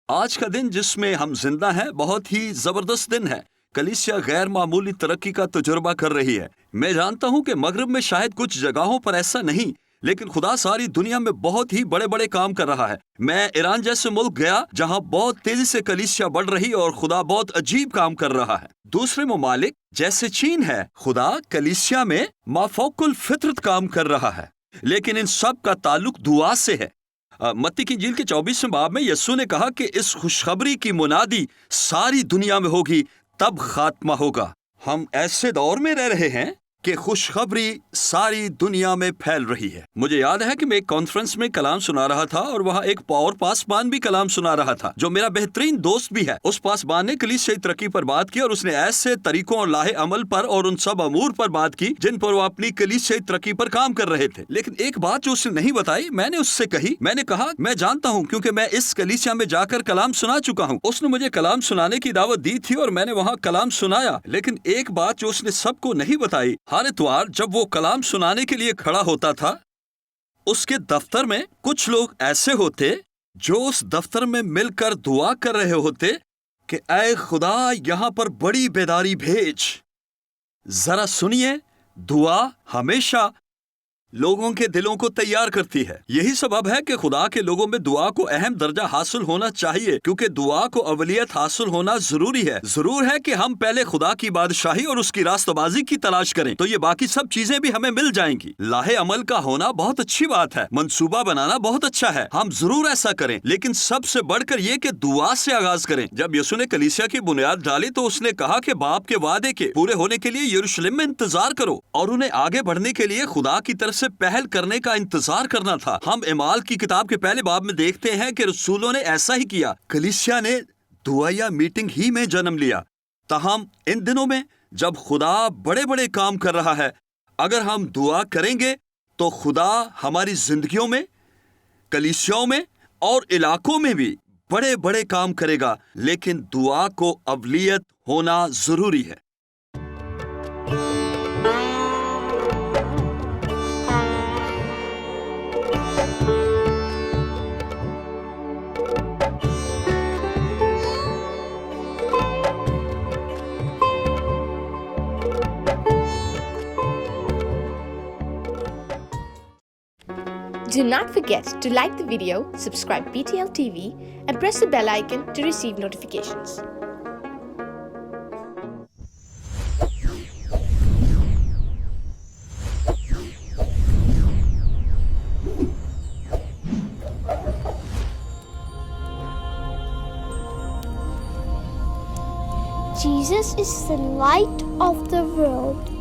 آج کا دن جس میں ہم زندہ ہیں بہت ہی زبردست دن ہے۔ کلیسیا غیر معمولی ترقی کا تجربہ کر رہی ہے۔ میں جانتا ہوں کہ مغرب میں شاید کچھ جگہوں پر ایسا نہیں، لیکن خدا ساری دنیا میں بہت ہی بڑے بڑے کام کر رہا ہے۔ میں ایران جیسے ملک گیا جہاں بہت تیزی سے کلیسیا بڑھ رہی اور خدا بہت عجیب کام کر رہا ہے۔ دوسرے ممالک جیسے چین ہے، خدا کلیسیا میں مافوق الفطرت کام کر رہا ہے، لیکن ان سب کا تعلق دعا سے ہے۔ متی کی انجیل کے 24ویں باب میں یسوع نے کہا کہ اس خوشخبری کی منادی ساری دنیا میں ہوگی، تب خاتمہ ہوگا۔ ہم ایسے دور میں رہ رہے ہیں کہ خوشخبری ساری دنیا میں پھیل رہی ہے۔ مجھے یاد ہے کہ میں ایک کانفرنس میں کلام سنا رہا تھا اور وہاں ایک اور پاسبان بھی کلام سنا رہا تھا جو میرا بہترین دوست بھی ہے۔ اس پاسبان نے کلیسیائی ترقی پر بات کی اور اس نے ایسے طریقوں اور لاہے عمل پر اور ان سب امور پر بات کی جن پر وہ اپنی کلیسیائی ترقی پر کام کر رہے تھے۔ لیکن ایک بات جو اس نے نہیں بتائی، میں نے اس سے کہی، میں نے کہا میں جانتا ہوں کیونکہ میں اس کلیسیا میں جا کر کلام سنا چکا ہوں۔ اس نے مجھے کلام سنانے کی دعوت دی تھی اور میں نے وہاں کلام سنایا، لیکن ایک بات جو اس نے سب کو نہیں بتائی، ہر اتوار جب وہ کلام سنانے کے لیے کھڑا ہوتا تھا، اس کے دفتر میں کچھ لوگ ایسے ہوتے جو اس دفتر میں مل کر دعا کر رہے ہوتے کہ اے خدا یہاں پر بڑی بیداری بھیج۔ ذرا سنیے، دعا ہمیشہ لوگوں کے دلوں کو تیار کرتی ہے۔ یہی سبب ہے کہ خدا کے لوگوں میں دعا کو اہم درجہ حاصل ہونا چاہیے، کیونکہ دعا کو اولیت حاصل ہونا ضروری ہے۔ ضرور ہے کہ ہم پہلے خدا کی بادشاہی اور اس کی راستہ بازی کی تلاش کریں، تو یہ باقی سب چیزیں بھی ہمیں مل جائیں گی۔ لاہے عمل کا ہونا بہت اچھی بات ہے، منصوبہ بنانا بہت اچھا ہے، ہم ضرور ایسا کریں، لیکن سب سے بڑھ کر یہ کہ دعا سے آغاز کریں۔ جب یسوع نے کلیسیا کی بنیاد ڈالی تو اس نے کہا کہ باپ کے وعدے کے پورے ہونے کے لیے یروشلم میں انتظار کرو، اور انہیں آگے بڑھنے کے لیے خدا کی طرف سے پہل کرنے کا انتظار کرنا تھا۔ ہم اعمال کی کتاب کے پہلے باب میں دیکھتے ہیں کہ رسولوں نے ایسا ہی کیا۔ کلیسیا نے دعائیا میٹنگ ہی میں جنم لیا۔ تاہم ان دنوں میں جب خدا بڑے بڑے کام کر رہا ہے، اگر ہم دعا کریں گے تو خدا ہماری زندگیوں میں، کلیسیاؤں میں اور علاقوں میں بھی بڑے بڑے کام کرے گا، لیکن دعا کو اولیت ہونا ضروری ہے۔ Do not forget to like the video, subscribe PTL TV, and press the bell icon to receive notifications. Jesus is the light of the world.